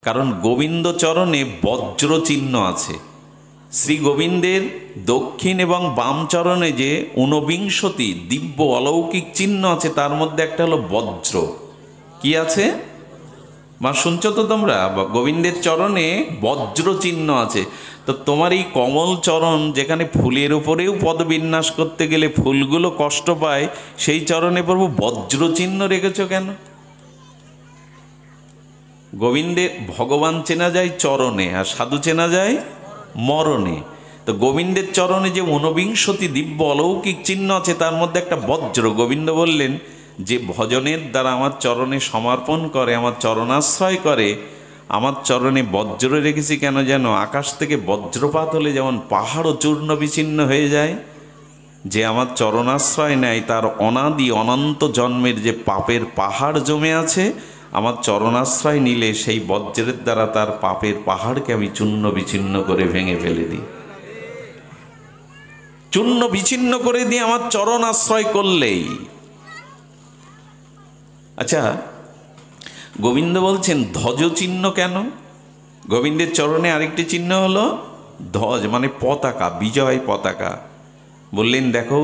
কারণ গোবিন্দ চরণে বজ্র চিহ্ন আছে। শ্রী গোবিন্দের দক্ষিণ এবং বাম চরণে যে ঊনবিংশতি দিব্য অলৌকিক চিহ্ন আছে, তার মধ্যে একটা হলো বজ্র। কি আছে মা, শুনছো তো তোমরা? গোবিন্দের চরণে বজ্র চিহ্ন আছে। তো তোমার এই কমল চরণ, যেখানে ফুলের উপরেও পদবিন্যাস করতে গেলে ফুলগুলো কষ্ট পায়, সেই চরণে প্রভু বজ্র চিহ্ন রেখেছ কেন? গোবিন্দের ভগবান চেনা যায় চরণে, আর সাধু চেনা যায় মরণে। তো গোবিন্দের চরণে যে ঊনবিংশতি দিব্য অলৌকিক চিহ্ন আছে, তার মধ্যে একটা বজ্র। গোবিন্দ বললেন, যে ভজনের দ্বারা আমার চরণে সমর্পণ করে, আমার চরণাশ্রয় করে, আমার চরণে বজ্র রেখেছি কেন? যেন আকাশ থেকে বজ্রপাত হলে যেমন পাহাড়ও চূর্ণ বিচ্ছিন্ন হয়ে যায়, যে আমার চরণাশ্রয় নেয় তার অনাদি অনন্ত জন্মের যে পাপের পাহাড় জমে আছে, আমার চরণাশ্রয় নিলে সেই বজ্রের দ্বারা তার পাপের পাহাড়কে আমি চূর্ণ বিচ্ছিন্ন করে ভেঙে ফেলে দিই। চূর্ণ বিচ্ছিন্ন করে দিয়ে আমার চরণ আশ্রয় করলেই। আচ্ছা, গোবিন্দ বলছেন ধ্বজ চিহ্ন কেন? গোবিন্দের চরণে আরেকটি চিহ্ন হলো ধ্বজ, মানে পতাকা, বিজয় পতাকা। বললেন, দেখো,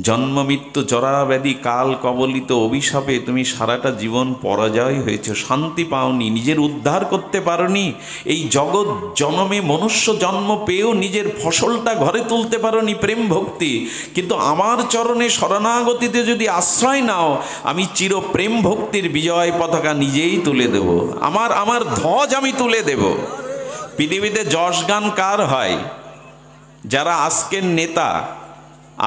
জন্ম মৃত্যু জরাব্যাধি কাল কবলিত অভিশাপে তুমি সারাটা জীবন পরাজয় হয়েছে, শান্তি পাওনি, নিজের উদ্ধার করতে পারোনি, এই জগৎ জন্মে মনুষ্য জন্ম পেয়েও নিজের ফসলটা ঘরে তুলতে পারোনি প্রেম ভক্তি। কিন্তু আমার চরণে শরণাগতিতে যদি আশ্রয় নাও, আমি চির প্রেম ভক্তির বিজয় পতাকা নিজেই তুলে দেব, আমার ধ্বজ আমি তুলে দেব। পৃথিবীতে যশ গান কার হয়? যারা আজকের নেতা,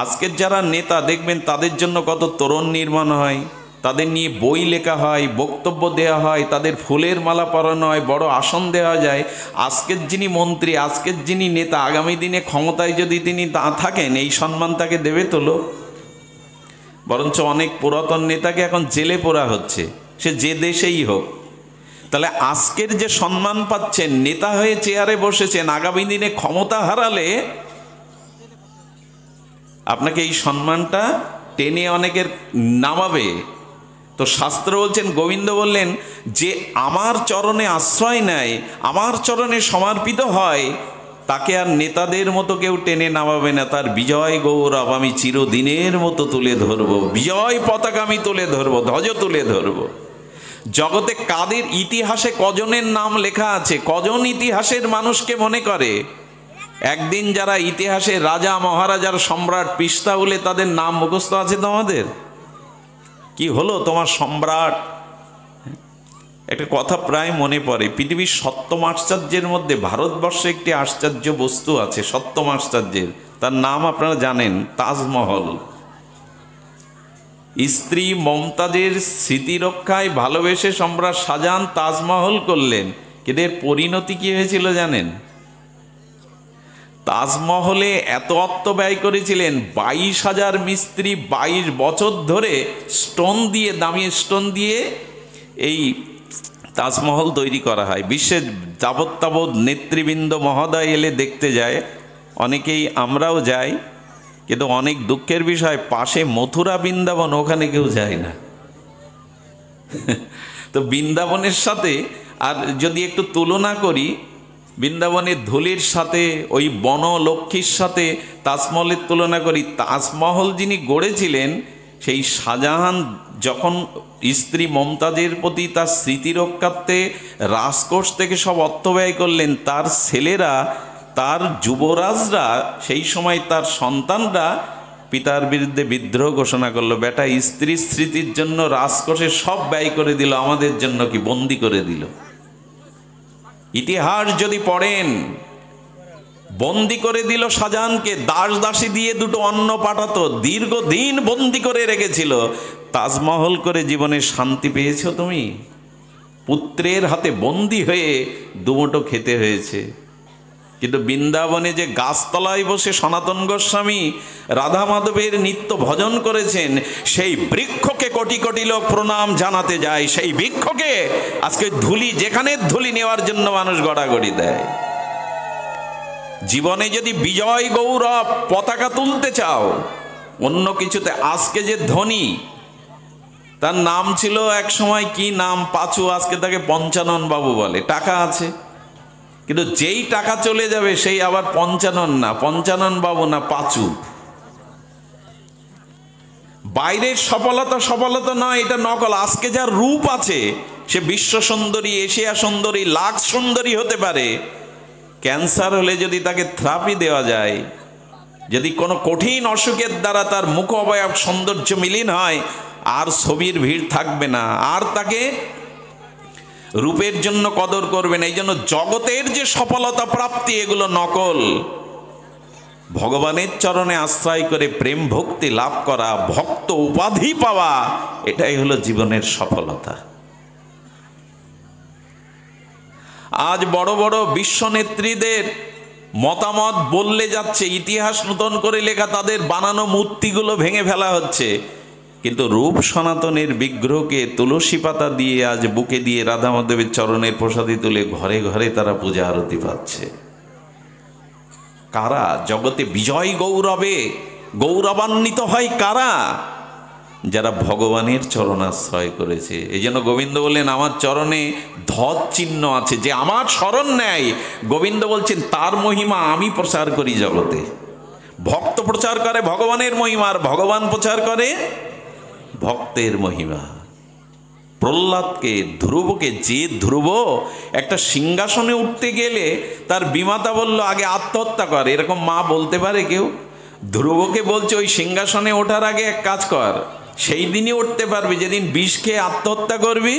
আজকের যারা নেতা দেখবেন তাদের জন্য কত তোরণ নির্মাণ হয়, তাদের নিয়ে বই লেখা হয়, বক্তব্য দেওয়া হয়, তাদের ফুলের মালা পরানো হয়, বড় আসন দেওয়া যায়। আজকের যিনি মন্ত্রী, আজকের যিনি নেতা, আগামী দিনে ক্ষমতায় যদি তিনি তা থাকেন, এই সম্মান তাকে দেবে তো লোক? বরঞ্চ অনেক পুরাতন নেতাকে এখন জেলে পোরা হচ্ছে, সে যে দেশেই হোক। তাহলে আজকের যে সম্মান পাচ্ছেন, নেতা হয়ে চেয়ারে বসেছেন, আগামী দিনে ক্ষমতা হারালে আপনাকে এই সম্মানটা টেনে অনেকের নামাবে। তো শাস্ত্র বলছেন, গোবিন্দ বললেন, যে আমার চরণে আশ্রয় নেয়, আমার চরণে সমর্পিত হয়, তাকে আর নেতাদের মতো কেউ টেনে নামাবে না। তার বিজয় গৌরব আমি চিরদিনের মতো তুলে ধরব, বিজয় পতাকা আমি তুলে ধরব, ধ্বজ তুলে ধরব। জগতে কাদের ইতিহাসে কজনের নাম লেখা আছে? কজন ইতিহাসের মানুষকে মনে করে? একদিন যারা ইতিহাসে রাজা মহারাজার সম্রাট পিস্তাউলে, তাদের নাম মুখস্থ আছে তোমাদের? কি হলো তোমার সম্রাট? একটা কথা প্রায় মনে পড়ে, পৃথিবীর সপ্তম আশ্চর্যের মধ্যে ভারতবর্ষে একটি আশ্চর্য বস্তু আছে, সপ্তম আশ্চর্যের। তার নাম আপনারা জানেন, তাজমহল। স্ত্রী মমতাজের স্মৃতি রক্ষায় ভালোবেসে সম্রাট শাহজাহান তাজমহল করলেন, কিন্তু এর পরিণতি কি হয়েছিল জানেন? তাজমহলে এত অর্থ ব্যয় করেছিলেন, 22,000 মিস্ত্রি 22 বছর ধরে স্টোন দিয়ে, দামি স্টোন দিয়ে এই তাজমহল তৈরি করা হয়। বিশ্বের যাবৎ নেতৃবৃন্দ মহোদয় এলে দেখতে যায়, অনেকেই আমরাও যাই, কিন্তু অনেক দুঃখের বিষয়, পাশে মথুরা বৃন্দাবন, ওখানে কেউ যায় না। তো বৃন্দাবনের সাথে আর যদি একটু তুলনা করি, বৃন্দাবনের ধুলির সাথে, ওই বনলক্ষ্মীর সাথে তাজমহলের তুলনা করি, তাজমহল যিনি গড়েছিলেন, সেই শাহজাহান যখন স্ত্রী মমতাজের প্রতি তার স্মৃতি রক্ষার্থে রাজকোষ থেকে সব অর্থ ব্যয় করলেন, তার ছেলেরা, তার যুবরাজরা, সেই সময় তার সন্তানরা পিতার বিরুদ্ধে বিদ্রোহ ঘোষণা করলো। বেটা স্ত্রীর স্মৃতির জন্য রাজকোষে সব ব্যয় করে দিল, আমাদের জন্য কি বন্দি করে দিল। ইতিহাস যদি পড়েন, বন্দি করে দিল শাহজাহানকে, দাস দাসী দিয়ে দুটো অন্ন পাঠাতো, দীর্ঘদিন বন্দি করে রেখেছিল। তাজমহল করে জীবনে শান্তি পেয়েছো তুমি? পুত্রের হাতে বন্দি হয়ে দুমুঠো খেতে হয়েছে। কিন্তু বৃন্দাবনে যে গাছতলায় বসে সনাতন গোস্বামী রাধা মাধবের নিত্য ভজন করেছেন, সেই বৃক্ষকে কোটি কোটি লোক প্রণাম জানাতে যায়। সেই বৃক্ষকে আজকে ধুলি, যেখানে ধুলি নেওয়ার জন্য মানুষ গড়াগড়ি দেয়। জীবনে যদি বিজয় গৌরব পতাকা তুলতে চাও, অন্য কিছুতে, আজকে যে ধনী, তার নাম ছিল এক সময় কি নাম, পাঁচু, আজকে তাকে পঞ্চানন বাবু বলে। টাকা আছে, কিন্তু যেই টাকা চলে যাবে সেই আবার পঞ্চানন না, পঞ্চানন বাবু না, পাঁচু। বাইরের সফলতা সফলতা নয়, এটা নকল। আজকে যার রূপ আছে সে বিশ্ব সুন্দরী, এশিয়া সুন্দরী, লাখ সুন্দরী হতে পারে। ক্যান্সার হলে যদি তাকে থেরাপি দেওয়া যায়, যদি কোনো কঠিন অসুখের দ্বারা তার মুখ অবয়ব সৌন্দর্য মিলিন হয়, আর ছবির ভিড় থাকবে না, আর তাকে রূপের জন্য কদর করবে না। এই জন্য জগতের যে সফলতা প্রাপ্তি, এগুলো নকল। ভগবানের চরণে আশ্রয় করে প্রেম ভক্তি লাভ করা, ভক্ত উপাধি পাওয়া, এটাই হলো জীবনের সফলতা। আজ বড় বড় বিশ্ব নেত্রীদের মতামত বললে যাচ্ছে, ইতিহাস নতুন করে লেখা, তাদের বানানো মূর্তিগুলো ভেঙে ফেলা হচ্ছে, কিন্তু রূপ সনাতনের বিগ্রহকে তুলসী পাতা দিয়ে আজ বুকে দিয়ে রাধা মাধবের চরণের প্রসাদী তুলে ঘরে ঘরে তারা পূজা আরতি পাচ্ছে। কারা জগতে বিজয় গৌরবে গৌরবান্বিত হয়? কারা? যারা ভগবানের চরণ আশ্রয় করেছে। এই জন্য গোবিন্দ বললেন, আমার চরণে ধ্বজ চিহ্ন আছে, যে আমার শরণ নেয়। গোবিন্দ বলছেন, তার মহিমা আমি প্রচার করি জগতে। ভক্ত প্রচার করে ভগবানের মহিমা, আর ভগবান প্রচার করে ভক্তের মহিমা। প্রহ্লাদকে, ধ্রুবকে, যে ধ্রুব একটা সিংহাসনে উঠতে গেলে তার বিমাতা বলল আগে আত্মহত্যা কর, এরকম মা বলতে পারে কেউ? ধ্রুবকে বলছে ওই সিংহাসনে ওঠার আগে এক কাজ কর, সেই দিনই উঠতে পারবি যেদিন বিষ খেয়ে আত্মহত্যা করবি,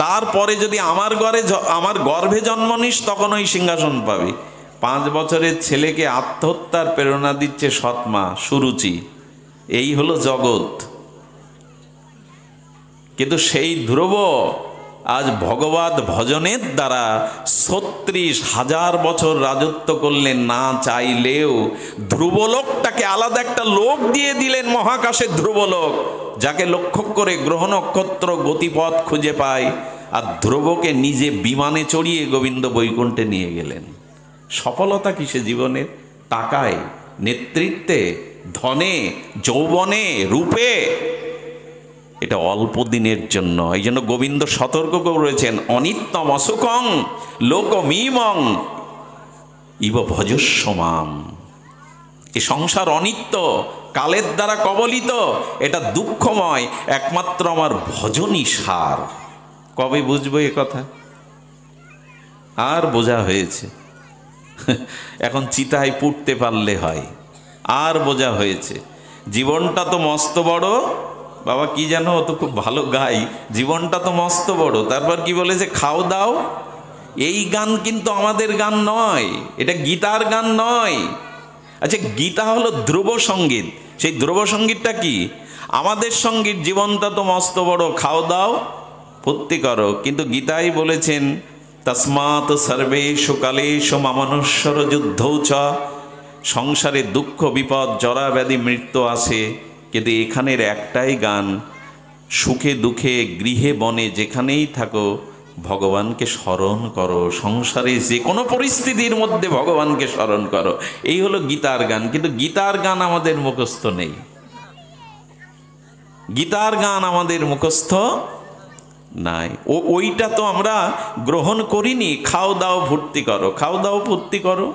তারপরে যদি আমার গর্ভে জন্ম নিস তখন ওই সিংহাসন পাবি। 5 বছরের ছেলেকে আত্মহত্যার প্রেরণা দিচ্ছে সৎমা সুরুচি। এই হলো জগৎ। কিন্তু সেই ধ্রুব আজ ভগবত ভজনের দ্বারা 36,000 বছর রাজত্ব করলেন, না চাইলেও। ধ্রুবলোকটাকে আলাদা একটা লোক দিয়ে দিলেন, মহাকাশের ধ্রুবলোক, যাকে লক্ষ্য করে গ্রহ নক্ষত্র গতিপথ খুঁজে পায়। আর ধ্রুবকে নিজে বিমানে চড়িয়ে গোবিন্দ বৈকুণ্ঠে নিয়ে গেলেন। সফলতা কিসে জীবনের? টাকায়, নেতৃত্বে, ধনে, যৌবনে, রূপে? এটা অল্প দিনের জন্য। এই জন্য গোবিন্দ সতর্ক করেছেন, অনিত্যম অসুখং লোকমিমং ইব ভজস্ব মাম। এই সংসার অনিত্য, কালের দ্বারা কবলিত, এটা দুঃখময়, একমাত্র আমার ভজনই সার। কবে বুঝবো এ কথা? আর বোঝা হয়েছে, এখন চিতায় পুড়তে পারলে হয়। আর বোঝা হয়েছে, জীবনটা তো মস্ত বড়। বাবা কি জানো, ও তো খুব ভালো গাই, জীবনটা তো মস্ত বড়। তারপর কি বলেছে? খাও দাও। এই গান কিন্তু আমাদের গান নয়, এটা গীতার গান নয়। আচ্ছা, গীতা হলো ধ্রুব সঙ্গীত। সেই ধ্রুব সঙ্গীতটা কি? আমাদের সঙ্গীত জীবনটা তো মস্ত বড়, খাও দাও ফুর্তি করো। কিন্তু গীতাই বলেছেন, তস্মাৎ সর্বেষু কালেষু মামনুষ্যর যুদ্ধৌ চ। সংসারে দুঃখ বিপদ জরা ব্যাধি মৃত্যু আসে, কিন্তু এখানের একটাই গান, সুখে দুঃখে গৃহে বনে যেখানেই থাকো ভগবানকে স্মরণ করো। সংসারে যে কোনো পরিস্থিতির মধ্যে ভগবানকে স্মরণ করো। এই হলো গীতার গান। কিন্তু গীতার গান আমাদের মুখস্থ নেই, গীতার গান আমাদের মুখস্থ নাই। ওইটা তো আমরা গ্রহণ করিনি। খাও দাও ফুর্তি করো, খাও দাও ফুর্তি করো।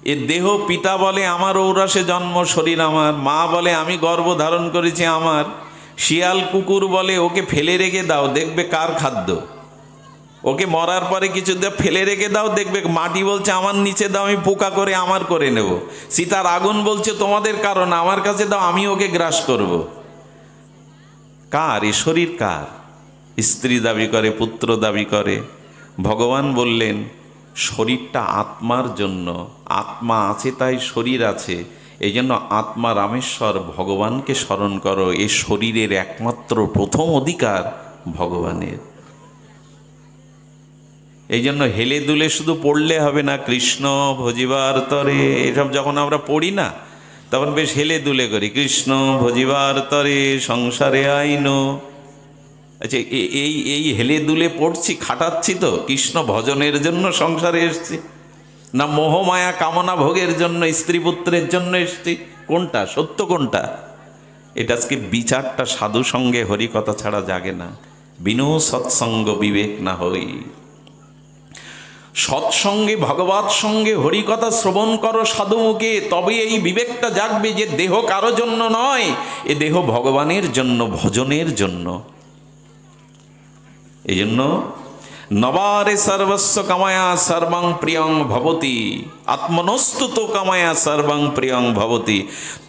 এ দেহ পিতা বলে আমার ঔরাসে জন্ম শরীর আমার, মা বলে আমি গর্ভ ধারণ করেছি আমার, শিয়াল কুকুর বলে ওকে ফেলে রেখে দাও দেখবে কার খাদ্য, ওকে মরার পরে কিছু ফেলে রেখে দাও দেখবে মাটি বলছে আমার নিচে দাও, আমি পোকা করে আমার করে নেব। সীতার আগুন বলছে তোমাদের কারণ, আমার কাছে দাও আমি ওকে গ্রাস করব। কার এ শরীর? কার? স্ত্রী দাবি করে, পুত্র দাবি করে। ভগবান বললেন শরীরটা আত্মার জন্য, আত্মা আছে তাই শরীর আছে। এই জন্য আত্মা রামেশ্বর ভগবানকে স্মরণ করো। এই শরীরের একমাত্র প্রথম অধিকার ভগবানের। এই জন্য হেলে দুলে শুধু পড়লে হবে না, কৃষ্ণ ভজিবার তরে এসব যখন আমরা পড়ি না তখন বেশ হেলে দুলে করি, কৃষ্ণ ভজিবার তরে সংসারে আইনো। আচ্ছা, এই হেলে দুলে পড়ছি, খাটাচ্ছি তো কৃষ্ণ ভজনের জন্য সংসারে এসছি, না মোহমায়া কামনা ভোগের জন্য স্ত্রী পুত্রের জন্য এসছি? কোনটা সত্য? কোনটা? এটা আজকে বিচারটা সাধু সঙ্গে হরিকথা ছাড়া জাগে না। বিনু সৎসঙ্গ বিবেক না হই। সৎসঙ্গে ভগবত সঙ্গে হরিকথা শ্রবণ করো সাধুমুখে, তবে এই বিবেকটা জাগবে যে দেহ কারো জন্য নয়, এ দেহ ভগবানের জন্য, ভজনের জন্য। এই জন্য নবারে সর্বস্ব কামায়া সর্বং প্রিয়ং ভবতি, আত্মনস্তুত কামায়া সর্বং প্রিয়ং ভবতি।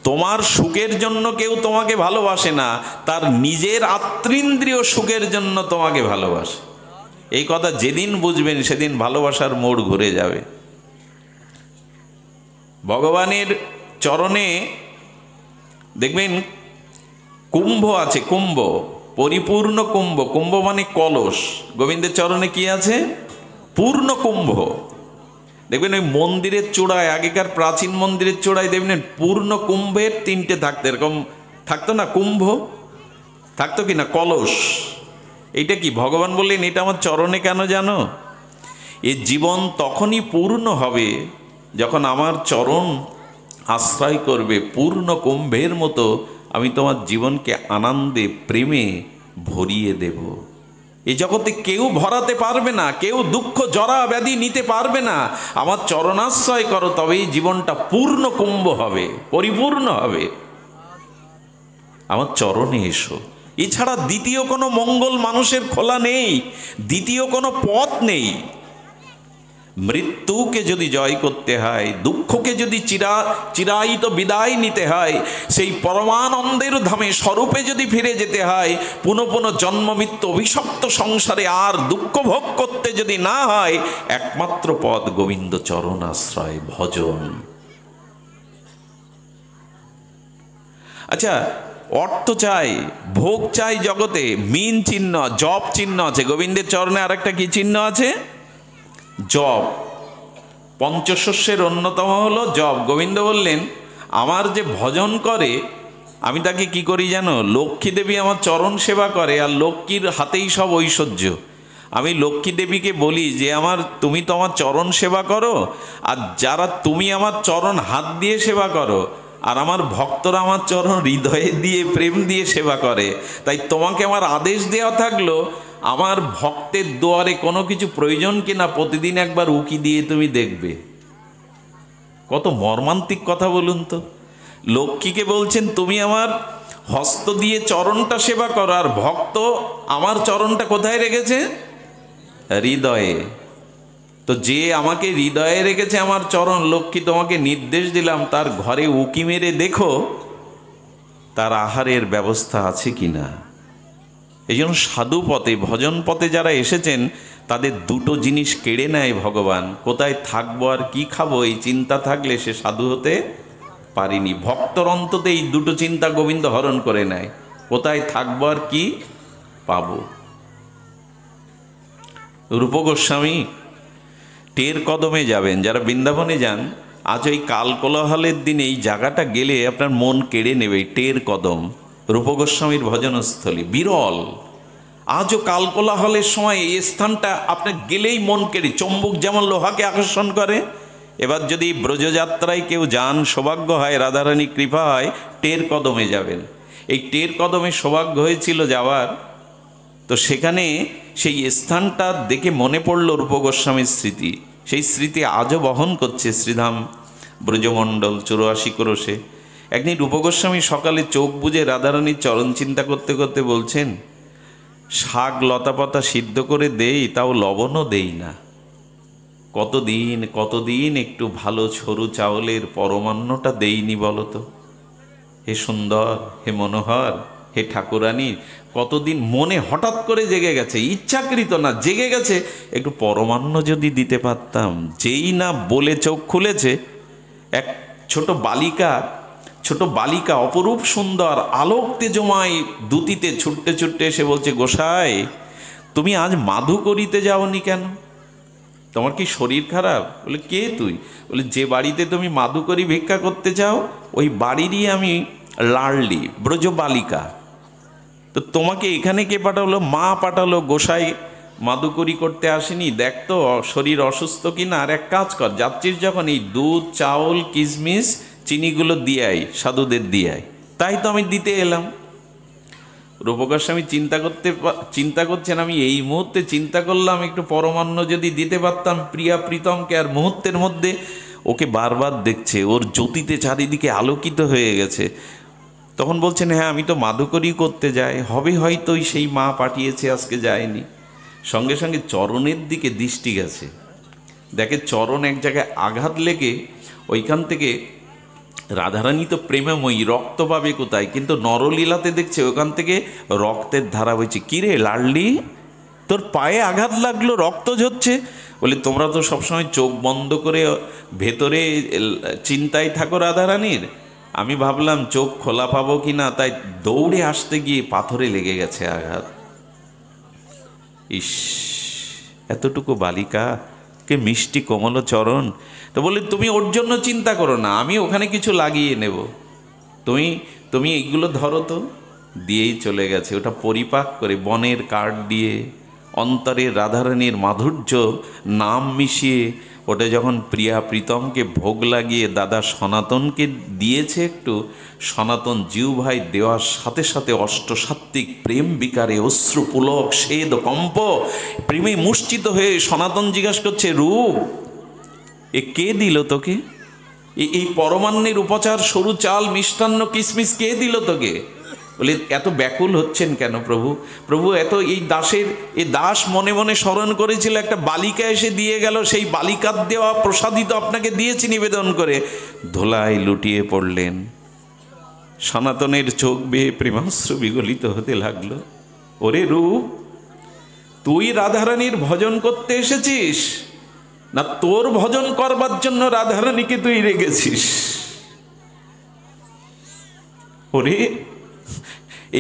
তোমার সুখের জন্য কেউ তোমাকে ভালোবাসে না, তার নিজের আত্মীন্দ্রিয় সুখের জন্য তোমাকে ভালোবাসে। এই কথা যেদিন বুঝবেন সেদিন ভালোবাসার মোড় ঘুরে যাবে। ভগবানের চরণে দেখবেন কুম্ভ আছে, কুম্ভ, পরিপূর্ণ কুম্ভ। কুম্ভ মানে কলস। গোবিন্দের চরণে কি আছে? পূর্ণ কুম্ভ। দেখবেন ওই মন্দিরের চূড়ায়, আগেকার প্রাচীন মন্দিরের চূড়ায় দেখবেন পূর্ণ কুম্ভের তিনটে থাকতো, এরকম থাকতো না? কুম্ভ থাকতো কি না? কলস। এইটা কি ভগবান বললেন এটা আমার চরণে কেন জানো? এ জীবন তখনই পূর্ণ হবে যখন আমার চরণ আশ্রয় করবে। পূর্ণ কুম্ভের মতো আমি তোমার জীবনকে আনন্দে প্রেমে ভরিয়ে দেব। এই জগতে কেউ ভরাতে পারবে না, কেউ দুঃখ জরা ব্যাধি নিতে পারবে না। আমার চরণাশ্রয় করো, তবেই জীবনটা পূর্ণ কুম্ভ হবে, পরিপূর্ণ হবে। আমার চরণে এসো। এছাড়া দ্বিতীয় কোনো মঙ্গল মানুষের খোলা নেই, দ্বিতীয় কোনো পথ নেই। মৃত্যুকে যদি জয় করতে হয়, দুঃখকে যদি চিরায়িত বিদায় নিতে হয়, সেই পরমানন্দের ধামে স্বরূপে যদি ফিরে যেতে হয়, পুনঃ পুনঃ জন্ম মৃত্যু অভিশপ্ত সংসারে আর দুঃখ ভোগ করতে যদি না হয়, একমাত্র পথ গোবিন্দ চরণ আশ্রয়, ভজন। আচ্ছা, অর্থ চাই, ভোগ চাই জগতে, মিন চিহ্ন, জপ চিহ্ন আছে। গোবিন্দের চরণে আর একটা কি চিহ্ন আছে? জপ। পঞ্চশস্যের অন্যতম হলো জপ। গোবিন্দ বললেন আমার যে ভজন করে আমি তাকে কি করি জানো? লক্ষ্মী দেবী আমার চরণ সেবা করে, আর লক্ষ্মীর হাতেই সব ঐশ্বর্য। আমি লক্ষ্মী দেবীকে বলি যে তুমি তো আমার চরণ সেবা করো, আর যারা তুমি আমার চরণ হাত দিয়ে সেবা করো, আর আমার ভক্তরা আমার চরণ হৃদয়ে দিয়ে প্রেম দিয়ে সেবা করে, তাই তোমাকে আমার আদেশ দেওয়া থাকলো আমার ভক্তের দুয়ারে কোনো কিছু প্রয়োজন কিনা প্রতিদিন একবার উকি দিয়ে তুমি দেখবে। কত মর্মান্তিক কথা বলুন তো। লক্ষ্মীকে বলছেন তুমি আমার হস্ত দিয়ে চরণটা সেবা করো, আর ভক্ত আমার চরণটা কোথায় রেখেছে? হৃদয়ে। তো যে আমাকে হৃদয়ে রেখেছে আমার চরণ, লক্ষ্মী তোমাকে নির্দেশ দিলাম তার ঘরে উকি মেরে দেখো তার আহারের ব্যবস্থা আছে কিনা। এই জন্য সাধু পথে, ভজন পথে যারা এসেছেন তাদের দুটো জিনিস কেড়ে নেয় ভগবান। কোথায় থাকবো আর কি খাবো এই চিন্তা থাকলে সে সাধু হতে পারিনি। ভক্তর অন্তত এই দুটো চিন্তা গোবিন্দ হরণ করে নেয়, কোথায় থাকবো আর কি পাবো। রূপ গোস্বামী টের কদমে যাবেন, যারা বৃন্দাবনে যান, আজ ওই কাল কোলাহলের দিনে এই জায়গাটা গেলে আপনার মন কেড়ে নেবে। টের কদম রূপ গোস্বামীর ভজনস্থলী, বিরল। আজও কাল কোলাহলের সময় এই স্থানটা আপনার গেলেই মন কেড়ে, চম্বুক যেমন লোহাকে আকর্ষণ করে। এবার যদি ব্রজযাত্রায় কেউ যান, সৌভাগ্য হয়, রাধারানী কৃপা হয়, টের কদমে যাবেন। এই টের কদমে সৌভাগ্য হয়েছিল যাওয়ার, তো সেখানে সেই স্থানটা দেখে মনে পড়ল রূপ গোস্বামীর স্মৃতি। সেই স্মৃতি আজও বহন করছে শ্রীধাম ব্রজমণ্ডল 84 ক্রোশে। একদিন রূপ গোস্বামী সকালে চোখ বুজে রাধারানীর চরণ চিন্তা করতে করতে বলছেন, শাক লতাপাতা সিদ্ধ করে দেই, তাও লবণও দেই না। কতদিন একটু ভালো সরু চাউলের পরমান্নটা দেইনি বলতো। হে সুন্দর, হে মনোহর, হে ঠাকুরানী, কতদিন মনে হঠাৎ করে জেগে গেছে, ইচ্ছাকৃত না, জেগে গেছে, একটু পরমান্ন যদি দিতে পারতাম। যেই না বলে চোখ খুলেছে, এক ছোট বালিকা অপরূপ সুন্দর, আলোক তেজময় দুতিতে ছুটতে ছুটতে এসে বলছে, গোসাই তুমি আজ মাধু করিতে যাওনি কেন? তোমার কি শরীর খারাপ? বলে, কে তুই? বলে, যে বাড়িতে তুমি মাধু করি ভিক্ষা করতে চাও ওই বাড়িরই আমি লাড়লি, ব্রজ বালিকা। তো তোমাকে এখানে কে পাঠালো? মা পাঠালো। গোসাই মাদুকরি করতে আসেনি, দেখ তো শরীর অসুস্থ কিনা। আর এক কাজ কর, যাচ্ছিস যখন এই দুধ, চাউল, কিশমিশ, চিনিগুলো দিয়ে আয়, সাধুদের দিয়ে আয়। তাই তো আমি দিতে এলাম। রূপকার স্বামী চিন্তা করছেন, আমি এই মুহূর্তে চিন্তা করলাম একটু পরমান্ন যদি দিতে পারতাম প্রিয়া প্রীতমকে, আর মুহূর্তের মধ্যে ওকে বারবার দেখছে, ওর জ্যোতিতে চারিদিকে আলোকিত হয়ে গেছে। তখন বলছেন, হ্যাঁ আমি তো মাদুকরি করতে যাই, হবে হয়তো সেই মা পাঠিয়েছে, আজকে যায়নি। সঙ্গে সঙ্গে চরণের দিকে দৃষ্টি গেছে, দেখে চরণ এক জায়গায় আঘাত লেগে ওইখান থেকে, রাধারানী তো প্রেমময়ী, রক্ত পাবে কোথায়, কিন্তু নরলীলাতে দেখছে ওখান থেকে রক্তের ধারা বইছে। কিরে লাডলি, তোর পায়ে আঘাত লাগলো, রক্ত ঝরছে। বলে, তোমরা তো সবসময় চোখ বন্ধ করে ভেতরে চিন্তায় থাকো রাধারানীর, আমি ভাবলাম চোখ খোলা পাবো কি না, তাই দৌড়ে আসতে গিয়ে পাথরে লেগে গেছে আঘাত। ইস, এতটুকু বালিকা, কে মিষ্টি কোমল চরণ। তো বলে, তুমি ওর জন্য চিন্তা করো না, আমি ওখানে কিছু লাগিয়ে নেব, তুমি এইগুলো ধরো তো। দিয়েই চলে গেছে। ওটা পরিপাক করে বনের কাঠ দিয়ে অন্তরে রাধারানীর মাধুর্য নাম মিশিয়ে, ওটা যখন প্রিয়া প্রীতমকে ভোগ লাগিয়ে দাদা সনাতনকে দিয়েছে একটু, সনাতন জিউ ভাই দেওয়ার সাথে সাথে অষ্টসাত্ত্বিক প্রেম বিকারে অশ্রু পুলক সেদ কম্প প্রেমে মূর্ছিত হয়ে সনাতন জিজ্ঞাসা করছে, রূপ এ কে দিল তোকে? এই পরমান্নের উপচার, সরু চাল, মিষ্টান্ন, কিসমিস কে দিল তোকে? বলে, এত ব্যাকুল হচ্ছেন কেন প্রভু? প্রভু এত এই দাস মনে মনে স্মরণ করেছিল, একটা বালিকা এসে দিয়ে গেল, সেই বালিকার দেওয়া প্রসাদিত আপনাকে দিয়েছি নিবেদন করে। ধোলায় লুটিয়ে পড়লেন। সনাতনের চোখ বেয়ে প্রেমাশ্রু বিগলিত হতে লাগলো। ওরে রূপ, তুই রাধারানীর ভজন করতে এসেছিস না তোর ভজন করবার জন্য রাধারানীকে তুই রেখেছিস? ওরে,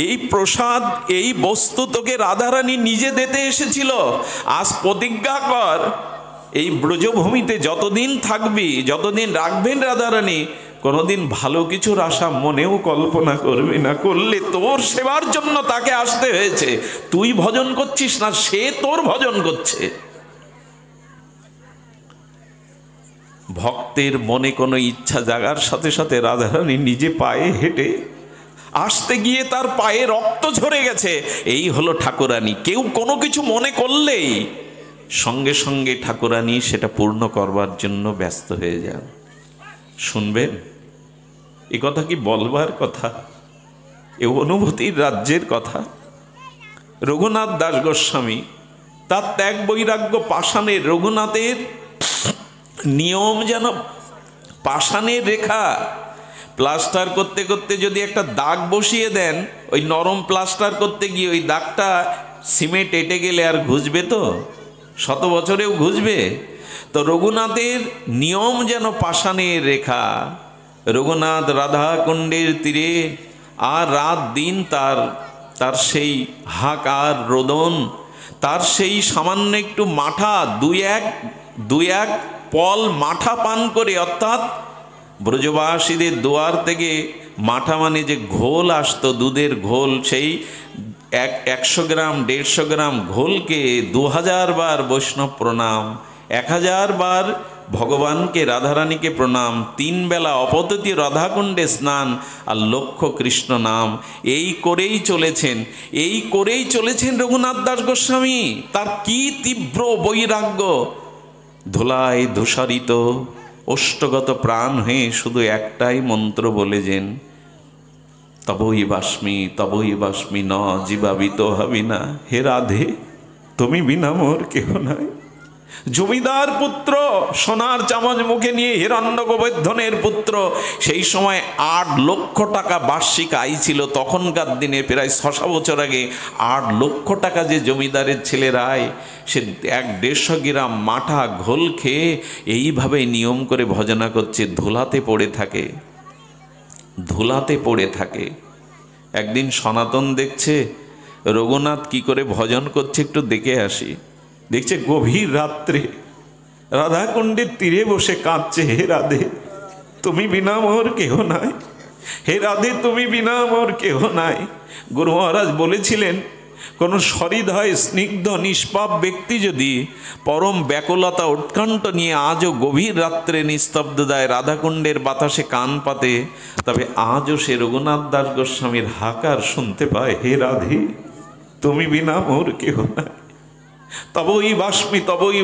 এই প্রসাদ, এই বস্তু তোকে রাধারানী নিজে দিতে এসেছিল। আজ প্রতিজ্ঞা কর, এই ব্রজভূমিতে যতদিন থাকবি, যতদিন রাখবেন রাধারানী, কোনোদিন ভালো কিছুর আশা মনেও কল্পনা করবি না। করলে তোর সেবার জন্য তাকে আসতে হয়েছে। তুই ভজন করছিস না, সে তোর ভজন করছে। ভক্তের মনে কোনো ইচ্ছা জাগার সাথে সাথে রাধারানী নিজে পায়ে হেঁটে আসতে গিয়ে তার পায়ে রক্ত ঝরে গেছে। এই হলো ঠাকুরানী। কেউ কোনো কিছু মনে করলেই সঙ্গে সঙ্গে ঠাকুরানী সেটা পূর্ণ করবার জন্য ব্যস্ত হয়ে যান। শুনবেন, এ কথা কি বলবার কথা? এ অনুভূতির রাজ্যের কথা। রঘুনাথ দাস গোস্বামী তার ত্যাগ বৈরাগ্য পাষাণের, রঘুনাথের নিয়ম যেন পাষাণের রেখা। প্লাস্টার করতে করতে যদি একটা দাগ বসিয়ে দেন, ওই নরম প্লাস্টার করতে গিয়ে ওই দাগটা সিমেন্ট এঁটে গেলে আর ঘুচবে? তো 100 বছরেও ঘুচবে? তো রঘুনাথের নিয়ম যেন পাষাণের রেখা। রঘুনাথ রাধাকুণ্ডের তীরে আর রাত দিন তার সেই হাহাকার রোদন, তার সেই সামান্য একটু মাঠা, দুই এক পল মাঠা পান করে, অর্থাৎ ব্রজবাসীদের দুয়ার থেকে মাঠা মানে যে ঘোল আসতো, দুধের ঘোল, সেই 100 গ্রাম 150 গ্রাম ঘোলকে 2000 বার বৈষ্ণব প্রণাম, 1000 বার ভগবানকে রাধারানীকে প্রণাম, 3 বেলা অপততি রাধাকুণ্ডে স্নান আর লক্ষ কৃষ্ণ নাম, এই করেই চলেছেন রঘুনাথ দাস গোস্বামী। তার কি তীব্র বৈরাগ্য! ধুলায় ধূসারিত অষ্টগত প্রাণ হয়ে শুধু একটাই মন্ত্র বলেছেন, তবই বাস্মি ন জীবাবিত হবি না। হে রাধে, তুমি বিনা মোর কেহ নাই। জমিদার পুত্র, সোনার চামচ মুখে নিয়ে হিরণ্য গোবর্ধনের পুত্র, সেই সময় 8 লক্ষ টাকা বার্ষিক আয় ছিল তখনকার দিনে, প্রায় 600 বছর আগে। 8 লক্ষ টাকা যে জমিদারের ছেলের আয়, সে 150 গ্রাম মাঠা ঘোল খেয়ে এইভাবে নিয়ম করে ভজনা করছে। ধুলাতে পড়ে থাকে। একদিন সনাতন দেখছে রঘুনাথ কি করে ভজন করছে, একটু দেখে আসি। দেখছে গভীর রাত্রে রাধাকুণ্ডের তীরে বসে কাঁদছে, হে রাধে তুমি বিনা মোর কেহ নাই, হে রাধে তুমি বিনা মোর কেহ নাই। গুরু মহারাজ বলেছিলেন, কোনো সহৃদয় স্নিগ্ধ নিষ্পাপ ব্যক্তি যদি পরম ব্যাকুলতা উৎকণ্ঠ নিয়ে আজও গভীর রাত্রে নিস্তব্ধতায় রাধাকুণ্ডের বাতাসে কান পাতে, তবে আজও সে রঘুনাথ দাস গোস্বামীর হাকার শুনতে পায়, হে রাধে তুমি বিনা মোর কেহ নাই, তবই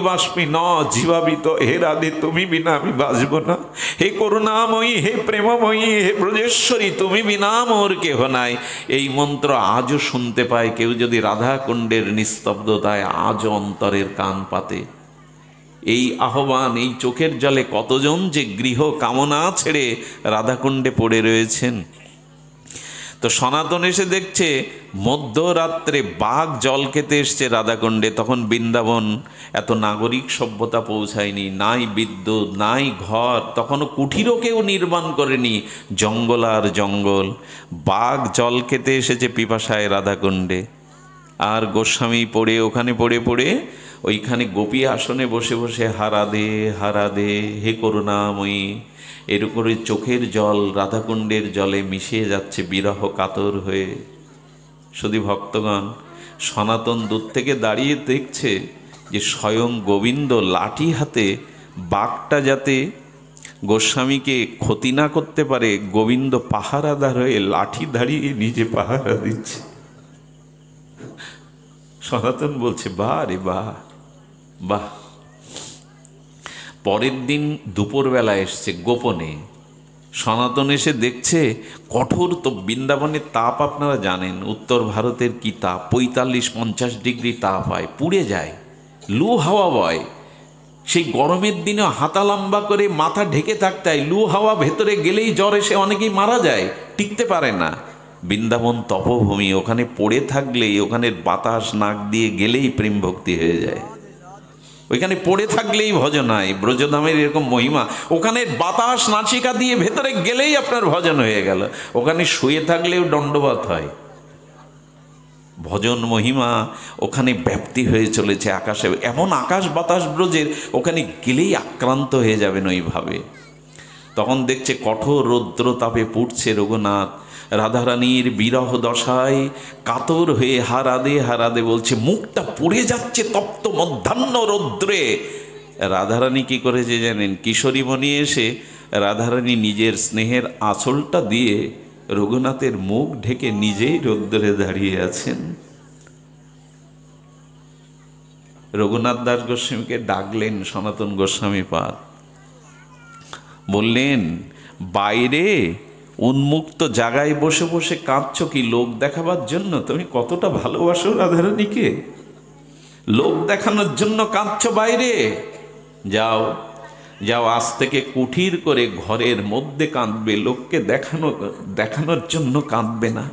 বাষ্পী ন জীবাবিত, হে রাধে তুমি বিনা আমি বাঁচব না, হে করুণাময়ী হে প্রেমময়ী হে ব্রজেশ্বরী তুমি বিনা মোর কেহ নাই। এই মন্ত্র আজও শুনতে পায় কেউ যদি রাধাকুণ্ডের নিস্তব্ধতায় আজও অন্তরের কান পাতে। এই আহ্বান, এই চোখের জলে কতজন যে গৃহ কামনা ছেড়ে রাধাকুণ্ডে পড়ে রয়েছেন। তো সনাতন এসে দেখছে মধ্যরাত্রে বাঘ জল খেতে এসছে রাধাকুণ্ডে। তখন বৃন্দাবন এত নাগরিক সভ্যতা পৌঁছায়নি, নাই বিদ্যুৎ নাই ঘর, তখনও কুঠিরও কেউ নির্মাণ করেনি, জঙ্গল আর জঙ্গল। বাঘ জল খেতে এসেছে পিপাসায় রাধাকুণ্ডে, আর গোস্বামী পড়ে ওখানে পড়ে ওইখানে গোপী আসনে বসে বসে হারাধে হারাধে হে করুণাময়ী, এর উপরে চোখের জল রাধাকুণ্ডের জলে মিশিয়ে যাচ্ছে বিরহ কাতর হয়ে। শুধু ভক্তগণ, সনাতন দূর থেকে দাঁড়িয়ে দেখছে যে স্বয়ং গোবিন্দ লাঠি হাতে, বাঘটা যাতে গোস্বামীকে ক্ষতি না করতে পারে, গোবিন্দ পাহারাদার হয়ে লাঠি দাঁড়িয়ে নিজে পাহারা দিচ্ছে। সনাতন বলছে বাহ রে বাহ বাহ। পরের দিন দুপুরবেলা এসছে গোপনে, সনাতন এসে দেখছে কঠোর, তো বৃন্দাবনের তাপ আপনারা জানেন, উত্তর ভারতের কি তাপ, 45-50 ডিগ্রি তাপ হয়, পুড়ে যায়, লু হাওয়া বয়। সেই গরমের দিনে হাতা লম্বা করে মাথা ঢেকে থাকতে হয়, লু হাওয়া ভেতরে গেলেই জ্বর এসে অনেকেই মারা যায়, টিকতে পারে না। বৃন্দাবন তপভূমি, ওখানে পড়ে থাকলেই, ওখানের বাতাস নাক দিয়ে গেলেই প্রেম ভক্তি হয়ে যায়, ওইখানে পড়ে থাকলেই ভজন হয়। ব্রজধামের এরকম মহিমা, ওখানে বাতাস নাসিকা দিয়ে ভেতরে গেলেই আপনার ভজন হয়ে গেল, ওখানে শুয়ে থাকলেও দণ্ডবত হয়। ভজন মহিমা ওখানে ব্যাপ্তি হয়ে চলেছে আকাশে, এমন আকাশ বাতাস ব্রজের, ওখানে গেলেই আক্রান্ত হয়ে যাবেন ওইভাবে। তখন দেখছে কঠোর রৌদ্র তাপে পুড়ছে রঘুনাথ, রাধারানীর বিরহ দশায় কাতর হয়ে হারাধে হারাধে বলছে, মুখটা পুড়ে যাচ্ছে তপ্ত মধ্যাহ্ন রৌদ্রে। রাধারানী কি করেছে জানেন? কিশোরী মণি এসে রাধারানী নিজের স্নেহের আঁচলটা দিয়ে রঘুনাথের মুখ ঢেকে নিজেই রৌদ্রে দাঁড়িয়ে আছেন। রঘুনাথ দাস গোস্বামীকে ডাকলেন সনাতন গোস্বামী পাদ, বললেন বাইরে উন্মুক্ত জায়গায় বসে বসে কাঁদছো কি লোক দেখাবার জন্য? তুমি কতটা ভালোবাসো রাধারানীকে, লোক দেখানোর জন্য কাঁদছো বাইরে? যাও যাও, আজ থেকে কুঠির করে ঘরের মধ্যে কাঁদবে, লোককে দেখানোর জন্য কাঁদবে না,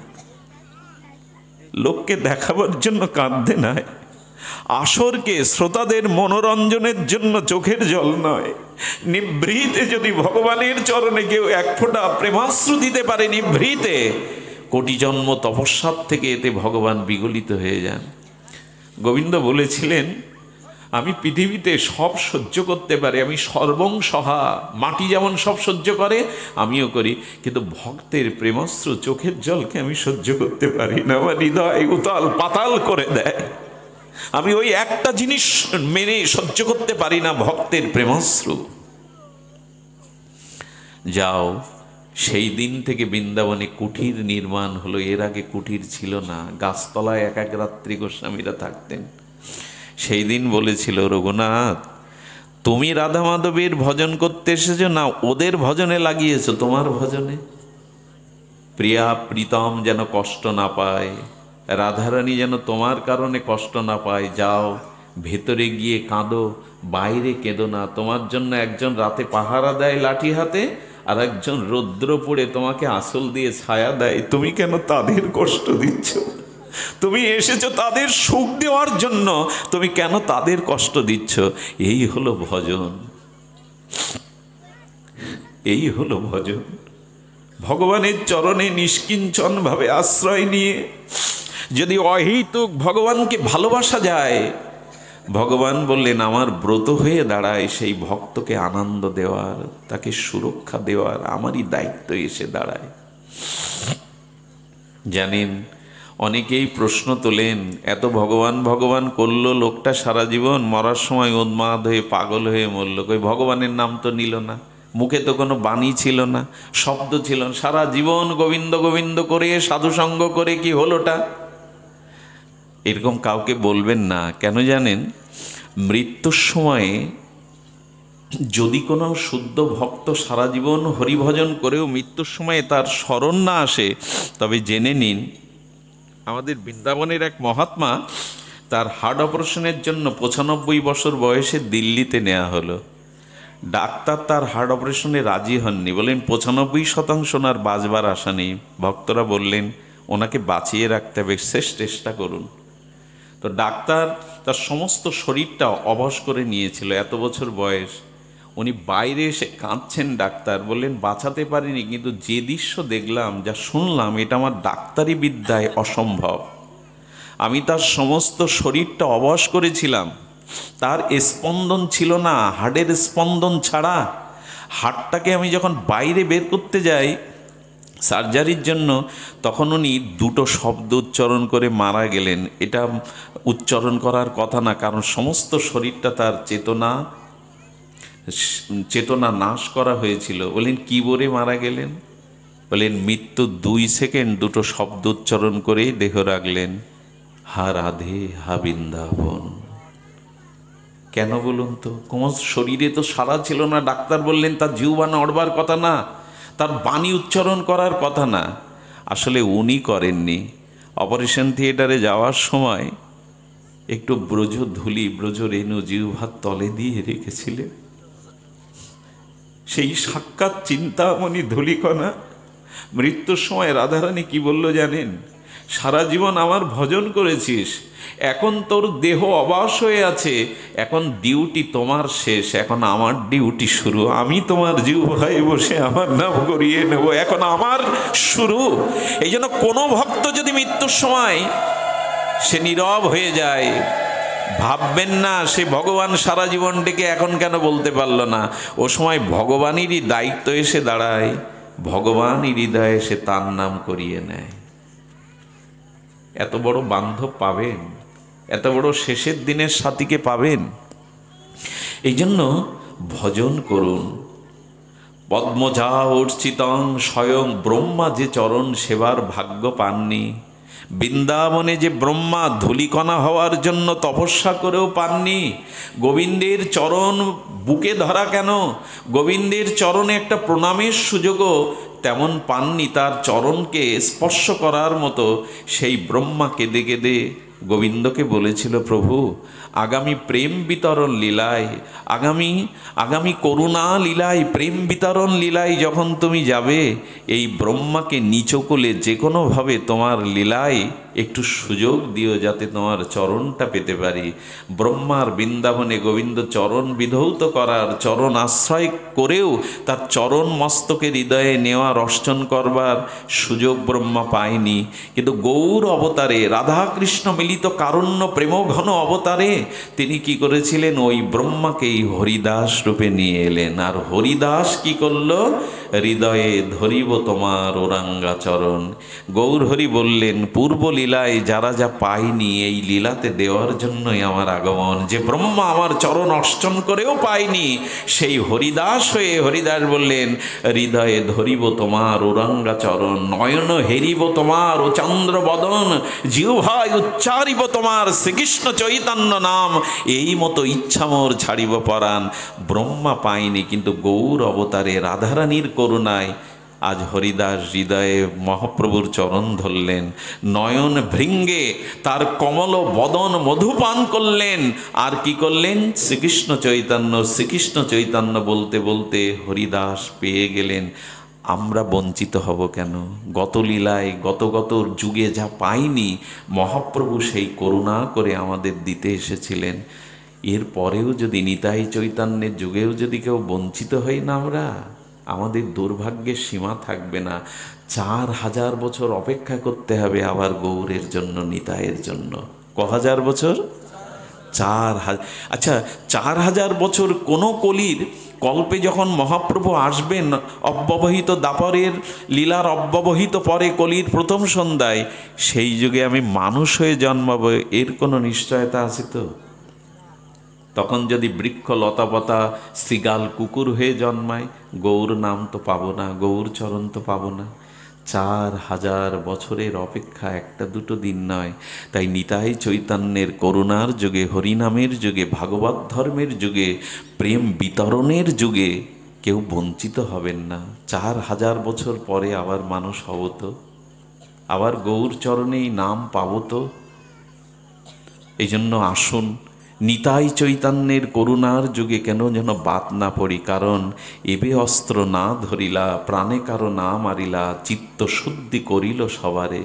লোককে দেখাবার জন্য কাঁদবে না। আসরকে শ্রোতাদের মনোরঞ্জনের জন্য চোখের জল নয়, নিভৃতে যদি ভগবানের চরণে কেউ এক ফোঁটা প্রেমাশ্রু দিতে পারে নিভৃতে, কোটি জন্ম তপস্যার থেকে এতে ভগবান বিগলিত হয়ে যান। গোবিন্দ বলেছিলেন, আমি পৃথিবীতে সব সহ্য করতে পারি, আমি সর্বং সহা, মাটি যেমন সব সহ্য করে আমিও করি, কিন্তু ভক্তের প্রেমাশ্রু চোখের জলকে আমি সহ্য করতে পারি না, আমার হৃদয় উতাল পাতাল করে দেয়। আমি ওই একটা জিনিস মেনে সহ্য করতে পারি না, ভক্তের প্রেমাশ্রু। যাও, সেই দিন থেকে বৃন্দাবনে কুঠির নির্মাণ হলো, এর আগে কুঠির ছিল না, গাছতলায় এক এক রাত্রি গোস্বামীরা থাকতেন। সেই দিন বলেছিল, রঘুনাথ তুমি রাধা মাধবের ভজন করতে এসেছো না ওদের ভজনে লাগিয়েছো, তোমার ভজনে? প্রিয়া প্রীতম যেন কষ্ট না পায়, রাধারানী যেন তোমার কারণে কষ্ট না পায়, যাও ভেতরে গিয়ে কাঁদো, বাইরে কেঁদো না। তোমার জন্য একজন রাতে পাহারা দেয় লাঠি হাতে, আর একজন রৌদ্র পড়ে তোমাকে আঁচল দিয়ে ছায়া দেয়, তুমি কেন তাদের কষ্ট দিচ্ছ? তুমি এসেছো তাদের সুখ দেওয়ার জন্য, তুমি কেন তাদের কষ্ট দিচ্ছ? এই হলো ভজন, এই হলো ভজন। ভগবানের চরণে নিষ্কিঞ্চন ভাবে আশ্রয় নিয়ে যদি অহেতুক ভগবানকে ভালোবাসা যায়, ভগবান বললেন আমার ব্রত হয়ে দাঁড়ায় সেই ভক্তকে আনন্দ দেওয়ার, তাকে সুরক্ষা দেওয়ার আমারই দায়িত্ব এসে দাঁড়ায়। জানেন, অনেকেই প্রশ্ন তোলেন, এত ভগবান ভগবান করলো লোকটা সারা জীবন, মরার সময় উন্মাদ হয়ে পাগল হয়ে মরল, কই ভগবানের নাম তো নিল না, মুখে তো কোনো বাণী ছিল না, শব্দ ছিল না, সারা জীবন গোবিন্দ গোবিন্দ করে সাধুসঙ্গ করে কি হলোটা? এরকম কাউকে বলবেন না। কেন জানেন? মৃত্যুর সময়ে যদি কোনো শুদ্ধ ভক্ত সারা জীবন হরিভজন করেও মৃত্যুর সময়ে তার স্মরণ না আসে, তবে জেনে নিন আমাদের বৃন্দাবনের এক মহাত্মা, তার হার্ট অপারেশনের জন্য 95 বছর বয়সে দিল্লিতে নেওয়া হলো। ডাক্তার তার হার্ট অপারেশনে রাজি হননি, বললেন 95% ওনার বাঁচবার আশা নেই। ভক্তরা বললেন ওনাকে বাঁচিয়ে রাখতে হবে, শেষ চেষ্টা করুন। তো ডাক্তার তার সমস্ত শরীরটা অবশ করে নিয়েছিল, এত বছর বয়স। উনি বাইরে এসে কাঁদছেন, ডাক্তার বললেন বাঁচাতে পারিনি, কিন্তু যে দৃশ্য দেখলাম, যা শুনলাম, এটা আমার ডাক্তারি বিদ্যায় অসম্ভব। আমি তার সমস্ত শরীরটা অবশ করেছিলাম, তার স্পন্দন ছিল না, হার্টের স্পন্দন ছাড়া। হার্টটাকে আমি যখন বাইরে বের করতে যাই সার্জারির জন্য, তখন উনি দুটো শব্দ উচ্চারণ করে মারা গেলেন। এটা উচ্চারণ করার কথা না, কারণ সমস্ত শরীরটা তার চেতনা নাশ করা হয়েছিল। বলেন কি বলে মারা গেলেন? বলেন মৃত্যু 2 সেকেন্ড দুটো শব্দ উচ্চারণ করেই দেহ রাখলেন, হা রাধে হা বৃন্দাবন। কেন বলুন তো? কোন শরীরে তো সারা ছিল না। ডাক্তার বললেন তার জিহ্বা নড়বার কথা না, তার বাণী উচ্চারণ করার কথা না। আসলে উনি করেননি। অপারেশন থিয়েটারে যাওয়ার সময় একটু ব্রজ ধুলি, ব্রজ রেণু জিহ্বার তলে দিয়ে রেখেছিলেন। সেই সাক্ষাৎ চিন্তামণি ধূলিকণা মৃত্যুর সময় রাধারানী কি বলল জানেন? সারা জীবন আমার ভজন করেছিস, এখন তোর দেহ অবাস হয়ে আছে, এখন ডিউটি তোমার শেষ, এখন আমার ডিউটি শুরু। আমি তোমার জিহ্বায় বসে আমার নাম করিয়ে নেব, এখন আমার শুরু। এই জন্য কোনো ভক্ত যদি মৃত্যুর সময় সে নীরব হয়ে যায়, ভাববেন না সে ভগবান সারা জীবন ডেকে এখন কেন বলতে পারল না। ও সময় ভগবানেরই দায়িত্ব এসে দাঁড়ায়, ভগবান হৃদয়ে সে তার নাম করিয়ে নেয়। এত বড় বান্ধব পাবেন, এত বড় শেষের দিনের সাথীকে পাবেন। এই জন্য ভজন করুন। পদ্মজা অর্চিতং, স্বয়ং ব্রহ্মা যে চরণ সেবার ভাগ্য পাননি, বৃন্দাবনে যে ব্রহ্মা ধূলিকণা হওয়ার জন্য তপস্যা করেও পাননি, গোবিন্দের চরণ বুকে ধরা কেন, গোবিন্দের চরণে একটা প্রণামের সুযোগও তেমন পাননি। তার চরণকে স্পর্শ করার মতো সেই ব্রহ্মা কেঁদে কেঁদে গোবিন্দকে বলেছিল, প্রভু আগামী প্রেম বিতরণ লীলায়, আগামী করুণা লীলায়, প্রেম বিতরণ লীলায় যখন তুমি যাবে, এই ব্রহ্মাকে নিচকলে যে কোনোভাবে তোমার লীলায় একটু সুযোগ দিও, যাতে তোমার চরণটা পেতে পারি। ব্রহ্মার বৃন্দাবনে গোবিন্দ চরণ বিধৌত করার, চরণ আশ্রয় করেও তার চরণ মস্তকে হৃদয়ে নেওয়ার, অর্চন করবার সুযোগ ব্রহ্মা পায়নি। কিন্তু গৌর অবতারে, রাধাকৃষ্ণ মিলিত কারুণ্য প্রেমঘন অবতারে তিনি কি করেছিলেন? ওই ব্রহ্মাকেই হরিদাস রূপে নিয়ে এলেন। আর হরিদাস কি করল? হৃদয়ে ধরিব তোমার ওরাঙ্গা চরণ। গৌর হরি বললেন, পূর্ব লীলায় যারা যা পায়নি, এই লীলাতে দেওয়ার জন্যই আমার আগমন। যে ব্রহ্মা আমার চরণ অর্চন করেও পায়নি, সেই হরিদাস হয়ে হরিদাস বললেন, হৃদয়ে ধরিব তোমার ওরাঙ্গা চরণ, নয়ন হেরিব তোমার ও চন্দ্র বদন, জিহ্বায় উচ্চারিব তোমার শ্রীকৃষ্ণ চৈতন্য নাম, এই মতো ইচ্ছা মোর ছাড়িব পরাণ। ব্রহ্মা পায়নি, কিন্তু গৌর অবতারে রাধারানীর করুণায় আজ হরিদাস হৃদয়ে মহাপ্রভুর চরণ ধরলেন, নয়ন ভৃঙ্গে তার কমল বদন মধুপান করলেন। আর কি করলেন? শ্রীকৃষ্ণ চৈতন্য বলতে বলতে হরিদাস পেয়ে গেলেন। আমরা বঞ্চিত হব কেন? গত লীলায় গত যুগে যা পাইনি, মহাপ্রভু সেই করুণা করে আমাদের দিতে এসেছিলেন। এর পরেও যদি নিতাই চৈতন্যের যুগেও যদি কেউ বঞ্চিত হই না আমরা, আমাদের দুর্ভাগ্যের সীমা থাকবে না। 4000 বছর অপেক্ষা করতে হবে আবার গৌরের জন্য, নিতাইয়ের জন্য। কহাজার বছর? 4000। আচ্ছা, 4000 বছর কোনো কলির কল্পে যখন মহাপ্রভু আসবেন অব্যবহিত দাপরের লীলার অব্যবহিত পরে কলির প্রথম সন্ধ্যায়, সেই যুগে আমি মানুষ হয়ে জন্মাবো, এর কোনো নিশ্চয়তা আছে তো? তখন যদি বৃক্ষ লতাপাতা শৃগাল কুকুর হয়ে জন্মায়, গৌর নাম তো পাবো না, গৌর চরণ তো পাবো না। 4000 বছরের অপেক্ষা একটা দুটো দিন নয়। তাই নিতাই চৈতন্যের করুণার যুগে, হরিনামের যুগে, ভাগবত ধর্মের যুগে, প্রেম বিতরণের যুগে কেউ বঞ্চিত হবেন না। 4000 বছর পরে আবার মানুষ হব তো, আবার গৌর চরণেই নাম পাবো তো। এই জন্য আসুন, নিতাই চৈতন্যের করুণার যুগে কেন যেন বাদ না পড়ি। কারণ এবে অস্ত্র না ধরিলা, প্রাণে কারো না মারিলা, চিত্ত শুদ্ধি করিল সবারে।